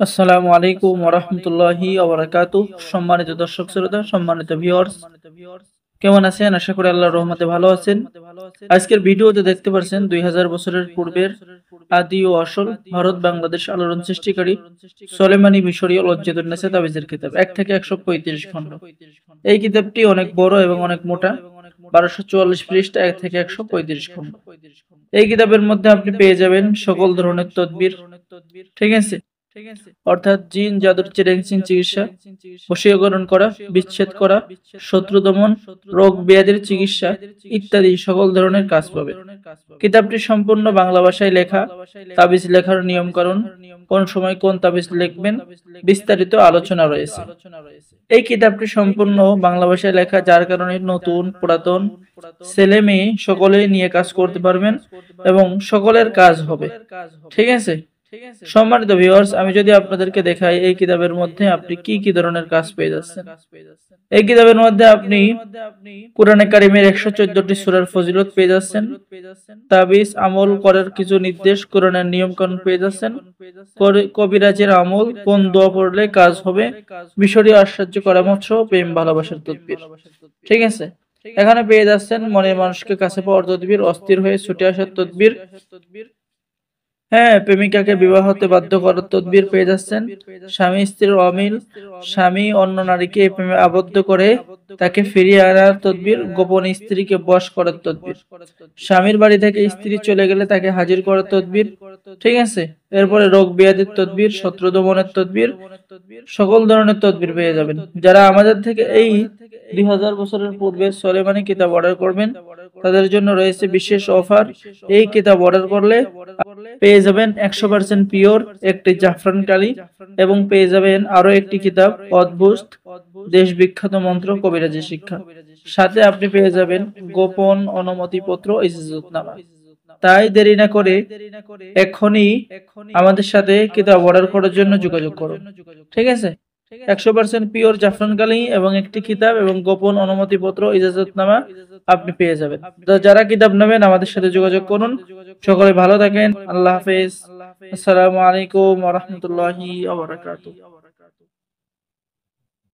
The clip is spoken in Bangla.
আসসালামু আলাইকুম ওয়া রাহমাতুল্লাহি ওয়া বারাকাতুহু। সম্মানিত দর্শক শ্রোতা, সম্মানিত ভিউয়ার্স, কেমন আছেন? আশা করি আল্লাহর রহমতে ভালো আছেন। আজকের ভিডিওতে দেখতে পাচ্ছেন 2000 বছরের পূর্বের আদি ও আসল ভারত বাংলাদেশ আলোড়ন সৃষ্টিকারী সুলেমানি মিশরীয় লজ্জাতুন্নেসা তাবিজের কিতাব 1 থেকে 135 খণ্ড। এই কিতাবটি অনেক বড় এবং অনেক মোটা, 1244 পৃষ্ঠা, 1 থেকে 135 খণ্ড। এই কিতাবের মধ্যে আপনি পেয়ে যাবেন সকল ধরনের তদবির, ঠিক আছে, অর্থাৎ জিন জাদুর চিকিৎসা, বশীকরণ করা, বিচ্ছেদ করা, শত্রু দমন, রোগ ব্যাধির চিকিৎসা ইত্যাদি সকল ধরনের কাজ পাবে। কিতাবটি সম্পূর্ণ বাংলা ভাষায় লেখা। তাবিজ লেখার নিয়মকানুন, কোন সময় কোন তাবিজ লিখবেন, বিস্তারিত আলোচনা রয়েছে। এই কিতাবটি সম্পূর্ণ বাংলা ভাষায় লেখা, যার কারণে নতুন পুরাতন ছেলে মেয়ে সকলেই নিয়ে কাজ করতে পারবেন এবং সকলের কাজ হবে, ঠিক আছে। সম্মানিত ভিউয়ার্স, আমি যদি আপনাদেরকে দেখাই এই কিতাবের মধ্যে আপনি কি কি ধরনের কাজ পেয়ে যাচ্ছেন। এই কিতাবের মধ্যে আপনি কুরআনে কারীমের 114টি সূরার ফজিলত পেয়ে যাচ্ছেন, তাবিজ আমল করার কিছু নির্দেশ, কোরআনের নিয়ম কানুন পেয়ে যাচ্ছেন, কবিরাজের আমল, কোন দোয়া পড়লে কাজ হবে, মিশরীয় আশ্চর্য পরামর্শ, প্রেম ভালোবাসার তদবির, ঠিক আছে। এখানে পেয়ে যাচ্ছেন মনের মানুষকে কাছে পাওয়ার তদবির, অস্থির হয়ে ছুটে আসার তদবির, হ্যাঁ, প্রেমিকাকে বিবাহ হতে বাধ্য করার তদবির পেয়ে যাচ্ছেন, স্বামী স্ত্রীর অমিল, স্বামী অন্য নারীকে প্রেমে আবদ্ধ করে তাকে ফিরিয়ে আনার তদবির, গোপন স্ত্রীকে বশ করার তদবির, স্বামীর বাড়ি থেকে স্ত্রী চলে গেলে তাকে হাজির করার তদবির, ঠিক আছে। এরপরে রোগ ব্যাধির তদবির, শত্রু দমনের তদবির, সকল ধরনের তদবির পেয়ে যাবেন। যারা আমাদের থেকে এই 2000 বছরের পূর্বে সুলেমানি কিতাব অর্ডার করবেন, তাদের জন্য রয়েছে বিশেষ অফার। এই কিতাব অর্ডার করলে পেয়ে যাবেন 100% পিওর একটি জাফরান কালি এবং পেয়ে যাবেন আরো একটি কিতাব অদ্ভুত দেশ বিখ্যাত মন্ত্র কবিরাজি শিক্ষা। সাথে আপনি পেয়ে যাবেন গোপন অনুমতিপত্র ইজাজতনামা। তাই দেরি না করে এখনই আমাদের সাথে কিতাব অর্ডার করার জন্য যোগাযোগ করুন, ঠিক আছে। 100% পিওর জাফরান কালি এবং একটি কিতাব এবং গোপন অনুমতিপত্র ইজাজতনামা আপনি পেয়ে যাবেন। তো যারা কিতাব নেবেন আমাদের সাথে যোগাযোগ করুন। সকলে ভালো থাকেন। আল্লাহ হাফেজ। আসসালামু আলাইকুম ওয়া রাহমাতুল্লাহি ওয়া বারাকাতুহু।